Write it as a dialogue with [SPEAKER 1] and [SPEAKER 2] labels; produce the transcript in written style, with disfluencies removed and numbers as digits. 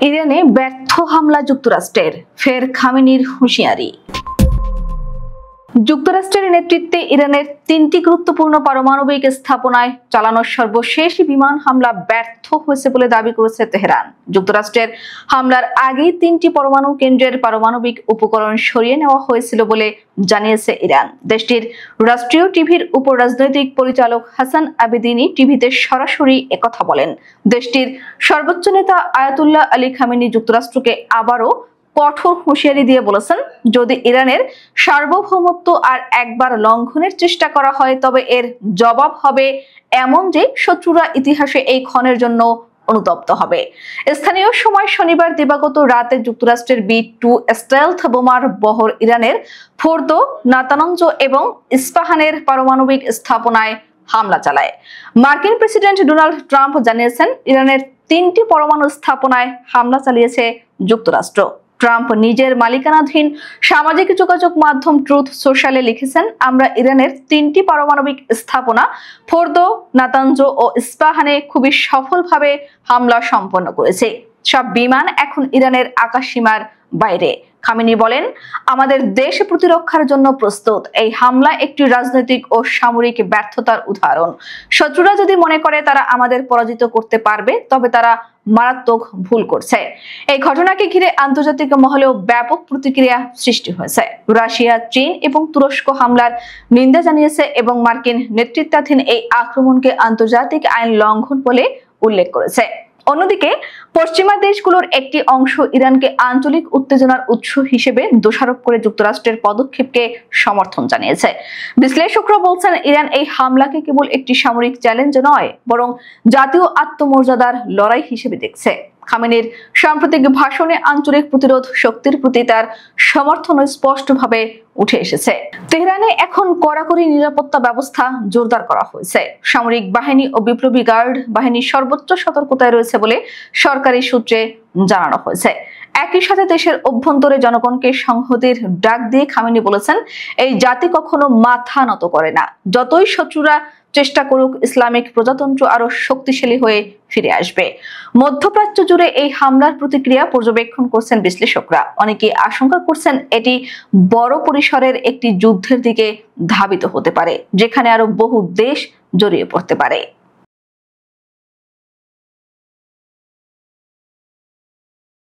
[SPEAKER 1] ইরানে ব্যর্থ হামলা যুক্তরাষ্ট্রের, ফের খামেনির হুঁশিয়ারি। যুক্তরাষ্ট্রের নেতৃত্বে ইরানের 3টি গুরুত্বপূর্ণ পারমাণবিক স্থাপনায় চালানো সর্বশেষ বিমান হামলা ব্যর্থ হয়েছে বলে দাবি করেছে তেহরান। যুক্তরাষ্ট্রের হামলার আগেই 3টি পরমাণু কেন্দ্রের পারমাণবিক উপকরণ সরিয়ে নেওয়া হয়েছিল বলে জানিয়েছে ইরান। দেশটির রাষ্ট্রীয় টিভির উপর রাজনৈতিক পরিচালক হাসান আবেদিনি টিভিতে সরাসরি একথা বলেন। দেশটির সর্বোচ্চ নেতা আয়াতুল্লাহ আলী খামেনি যুক্তরাষ্ট্রকে আবারও কঠোর হুঁশিয়ারি দিয়ে বলেছেন, যদি ইরানের সার্বভৌমত্ব আর একবার লঙ্ঘনের চেষ্টা করা হয় তবে এর জবাব হবে এমন যে শত্রুরা ইতিহাসে এই ক্ষণের জন্য অনুতপ্ত হবে। স্থানীয় সময় শনিবার দিবাগত রাতে যুক্তরাষ্ট্রের B-2 স্টেলথ বোমার বহর ইরানের ফোর্দো, নাতানজ এবং ইস্পাহানের পারমাণবিক স্থাপনায় হামলা চালায়। মার্কিন প্রেসিডেন্ট ডোনাল্ড ট্রাম্প জানিয়েছেন, ইরানের 3টি পরমাণু স্থাপনায় হামলা চালিয়েছে যুক্তরাষ্ট্র। ট্রাম্প নিজের মালিকানাধীন সামাজিক যোগাযোগ মাধ্যম ট্রুথ সোশ্যালে লিখেছেন, আমরা ইরানের 3টি পারমাণবিক স্থাপনা ফোর্দো, নাতানজ ও ইস্পাহানে খুবই সফলভাবে হামলা সম্পন্ন করেছি। সব বিমান এখন ইরানের আকাশসীমার বাইরে। খামেনি বলেন, আমাদের দেশ প্রতিরক্ষার জন্য প্রস্তুত। এই হামলা একটি রাজনৈতিক ও সামরিক ব্যর্থতার উদাহরণ। শত্রুরা যদি মনে করে তারা আমাদের পরাজিত করতে পারবে তবে তারা মারাত্মক ভুল করছে। এই ঘটনাকে ঘিরে আন্তর্জাতিক মহলেও ব্যাপক প্রতিক্রিয়া সৃষ্টি হয়েছে। রাশিয়া, চীন এবং তুরস্ক হামলার নিন্দা জানিয়েছে এবং মার্কিন নেতৃত্বাধীন এই আক্রমণকে আন্তর্জাতিক আইন লঙ্ঘন বলে উল্লেখ করেছে। অন্যদিকে পশ্চিমা দেশগুলোর একটি অংশ ইরানকে আঞ্চলিক উত্তেজনার উৎস হিসেবে দোষারোপ করে যুক্তরাষ্ট্রের পদক্ষেপকে সমর্থন জানিয়েছে। বিশ্লেষকরা বলছেন, ইরান এই হামলাকে কেবল একটি সামরিক চ্যালেঞ্জ নয়, বরং জাতীয় আত্মমর্যাদার লড়াই হিসেবে দেখছে। খামেনির সাম্প্রতিক ভাষণে আঞ্চলিক প্রতিরোধ শক্তির প্রতি তার সমর্থন স্পষ্টভাবে উঠে এসেছে। তেহরানে এখন কড়াকড়ি নিরাপত্তা ব্যবস্থা জোরদার করা হয়েছে। সামরিক বাহিনী ও বিপ্লবী গার্ড বাহিনী সর্বোচ্চ সতর্কতায় রয়েছে বলে সরকারি সূত্রে জানানো হয়েছে। একই সাথে দেশের অভ্যন্তরে জনগণকে সংহতির ডাক দিয়ে খামেনি বলেছেন, এই জাতি কখনো মাথা নত করে না। যতই শত্রুরা চেষ্টা করুক, ইসলামিক প্রজাতন্ত্র আরো শক্তিশালী হয়ে ফিরে আসবে। মধ্যপ্রাচ্য জুড়ে এই হামলার প্রতিক্রিয়া পর্যবেক্ষণ করছেন বিশ্লেষকরা। অনেকে আশঙ্কা করছেন এটি বড় পরিসরের একটি যুদ্ধের দিকে ধাবিত হতে পারে, যেখানে আরো বহু দেশ জড়িয়ে পড়তে পারে।